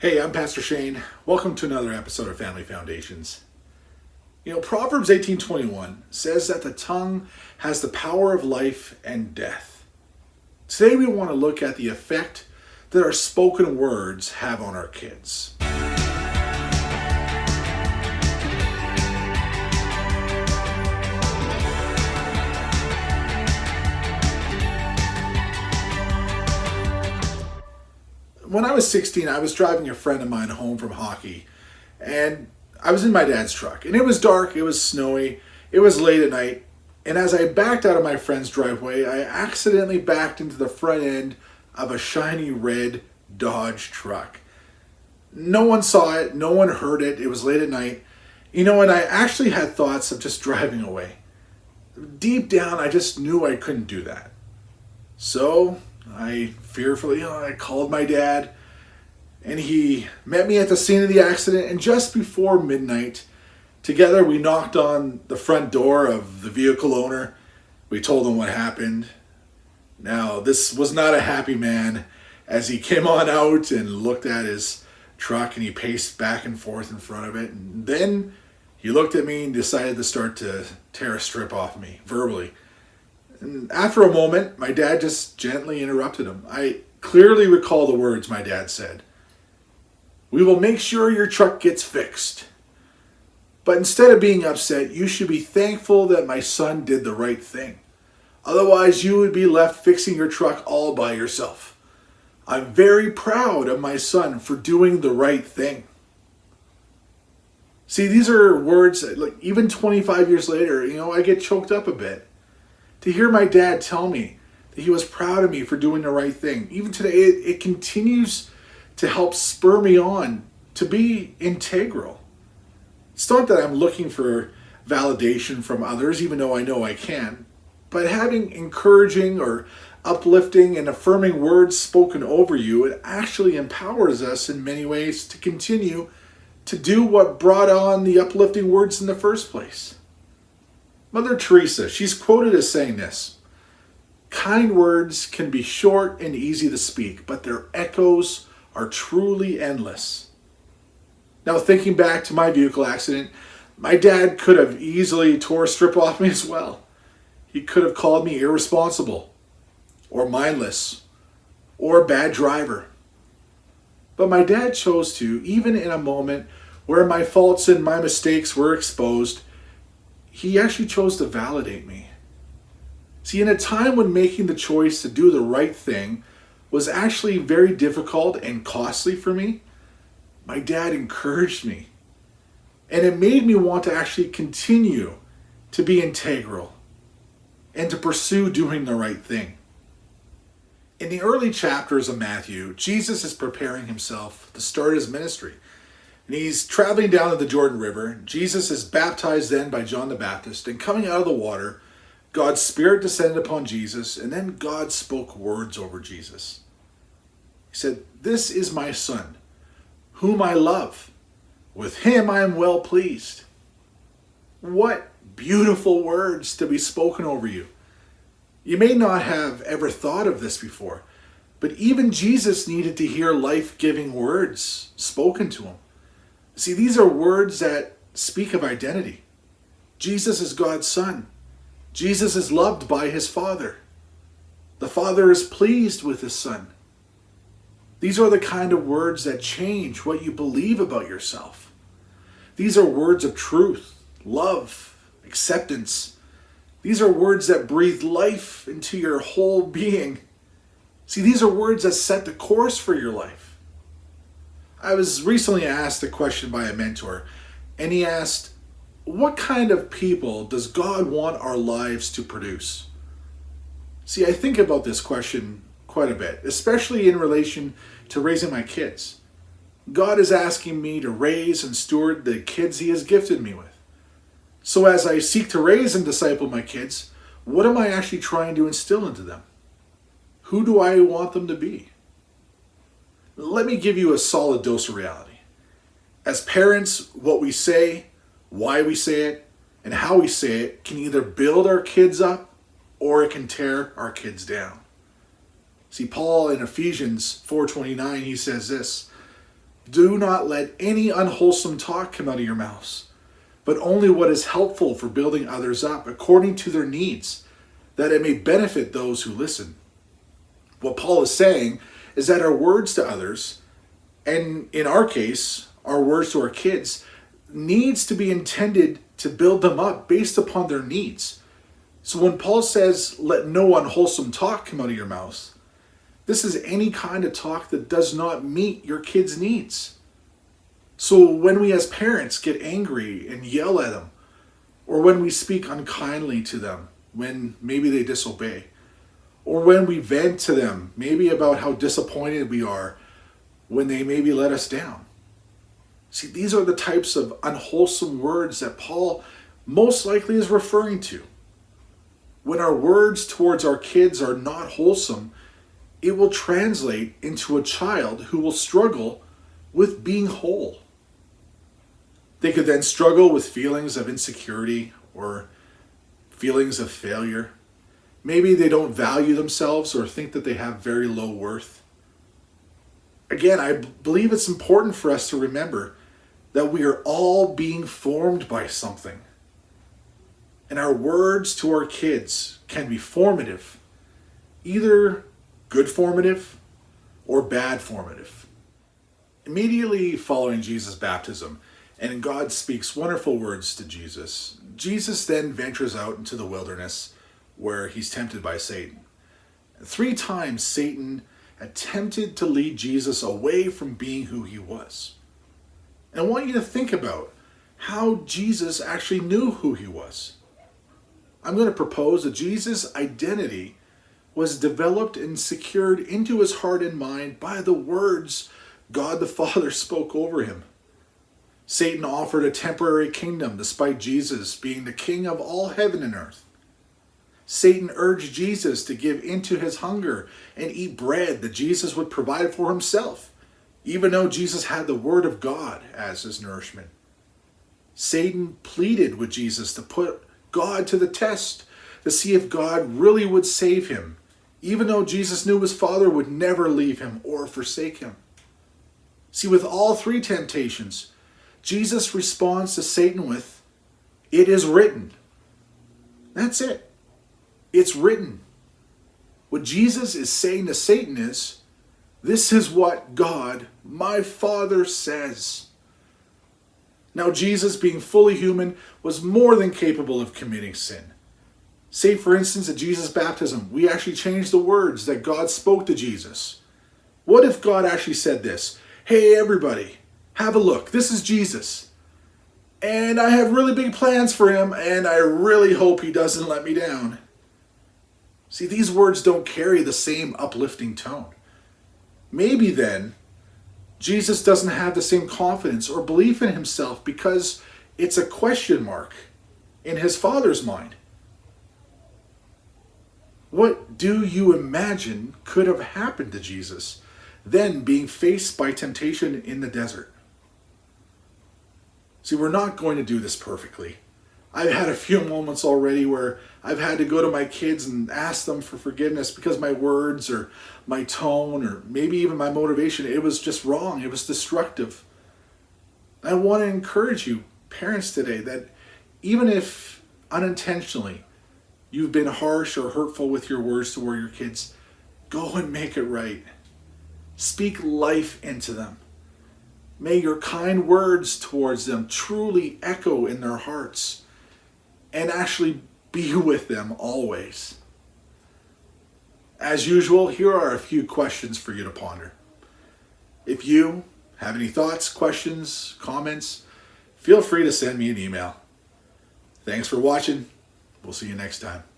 Hey, I'm Pastor Shane. Welcome to another episode of Family Foundations. Proverbs 18:21 says that the tongue has the power of life and death. Today we want to look at the effect that our spoken words have on our kids. When I was 16, I was driving a friend of mine home from hockey, and I was in my dad's truck, and it was dark, it was snowy, it was late at night, and as I backed out of my friend's driveway, I accidentally backed into the front end of a shiny red Dodge truck. No one saw it, no one heard it, it was late at night, and I actually had thoughts of just driving away. Deep down, I just knew I couldn't do that. So I fearfully, I called my dad, and he met me at the scene of the accident, and just before midnight, together we knocked on the front door of the vehicle owner. We told him what happened. Now, this was not a happy man as he came on out and looked at his truck, and he paced back and forth in front of it, and then he looked at me and decided to start to tear a strip off me, verbally. And after a moment, my dad just gently interrupted him. I clearly recall the words my dad said. "We will make sure your truck gets fixed. But instead of being upset, you should be thankful that my son did the right thing. Otherwise, you would be left fixing your truck all by yourself. I'm very proud of my son for doing the right thing." See, these are words that, even 25 years later, I get choked up a bit. To hear my dad tell me that he was proud of me for doing the right thing, even today, it continues to help spur me on to be integral. It's not that I'm looking for validation from others, even though I know I can, but having encouraging or uplifting and affirming words spoken over you, it actually empowers us in many ways to continue to do what brought on the uplifting words in the first place. Mother Teresa, she's quoted as saying this: "Kind words can be short and easy to speak, but their echoes are truly endless." Now, thinking back to my vehicle accident, my dad could have easily tore a strip off me as well. He could have called me irresponsible, or mindless, or a bad driver. But my dad chose to, even in a moment where my faults and my mistakes were exposed, he actually chose to validate me. See, in a time when making the choice to do the right thing was actually very difficult and costly for me, my dad encouraged me. And it made me want to actually continue to be integral and to pursue doing the right thing. In the early chapters of Matthew, Jesus is preparing himself to start his ministry. And he's traveling down to the Jordan River. Jesus is baptized then by John the Baptist. And coming out of the water, God's Spirit descended upon Jesus. And then God spoke words over Jesus. He said, "This is my Son, whom I love. With him I am well pleased." What beautiful words to be spoken over you. You may not have ever thought of this before, but even Jesus needed to hear life-giving words spoken to him. See, these are words that speak of identity. Jesus is God's Son. Jesus is loved by his Father. The Father is pleased with his Son. These are the kind of words that change what you believe about yourself. These are words of truth, love, acceptance. These are words that breathe life into your whole being. See, these are words that set the course for your life. I was recently asked a question by a mentor, and he asked, "What kind of people does God want our lives to produce?" See, I think about this question quite a bit, especially in relation to raising my kids. God is asking me to raise and steward the kids he has gifted me with. So as I seek to raise and disciple my kids, what am I actually trying to instill into them? Who do I want them to be? Let me give you a solid dose of reality. As parents, what we say, why we say it, and how we say it can either build our kids up or it can tear our kids down. See, Paul in Ephesians 4:29, he says this: Do not let any unwholesome talk come out of your mouths, but only what is helpful for building others up according to their needs, that it may benefit those who listen. What Paul is saying is that our words to others, and in our case, our words to our kids, needs to be intended to build them up based upon their needs. So when Paul says, let no unwholesome talk come out of your mouths, this is any kind of talk that does not meet your kids' needs. So when we as parents get angry and yell at them, or when we speak unkindly to them when maybe they disobey, or when we vent to them maybe about how disappointed we are when they maybe let us down. See, these are the types of unwholesome words that Paul most likely is referring to. When our words towards our kids are not wholesome, it will translate into a child who will struggle with being whole. They could then struggle with feelings of insecurity or feelings of failure. Maybe they don't value themselves or think that they have very low worth. Again, I believe it's important for us to remember that we are all being formed by something. And our words to our kids can be formative, either good formative or bad formative. Immediately following Jesus' baptism, and God speaks wonderful words to Jesus, Jesus then ventures out into the wilderness where he's tempted by Satan. 3 times Satan attempted to lead Jesus away from being who he was. And I want you to think about how Jesus actually knew who he was. I'm going to propose that Jesus' identity was developed and secured into his heart and mind by the words God the Father spoke over him. Satan offered a temporary kingdom despite Jesus being the king of all heaven and earth. Satan urged Jesus to give into his hunger and eat bread that Jesus would provide for himself, even though Jesus had the Word of God as his nourishment. Satan pleaded with Jesus to put God to the test, to see if God really would save him, even though Jesus knew his Father would never leave him or forsake him. See, with all 3 temptations, Jesus responds to Satan with, "It is written." That's it. It's written. What Jesus is saying to Satan is, this is what God, my Father, says. Now, Jesus, being fully human, was more than capable of committing sin. Say, for instance, at Jesus' baptism, we actually changed the words that God spoke to Jesus. What if God actually said this? Hey, everybody, have a look. This is Jesus. And I have really big plans for him, and I really hope he doesn't let me down. See, these words don't carry the same uplifting tone. Maybe then, Jesus doesn't have the same confidence or belief in himself because it's a question mark in his Father's mind. What do you imagine could have happened to Jesus then being faced by temptation in the desert? See, we're not going to do this perfectly. I've had a few moments already where I've had to go to my kids and ask them for forgiveness because my words or my tone or maybe even my motivation, it was just wrong. It was destructive. I want to encourage you, parents today, that even if unintentionally you've been harsh or hurtful with your words toward your kids, go and make it right. Speak life into them. May your kind words towards them truly echo in their hearts and actually be with them always. As usual, here are a few questions for you to ponder. If you have any thoughts, questions, comments, feel free to send me an email. Thanks for watching. We'll see you next time.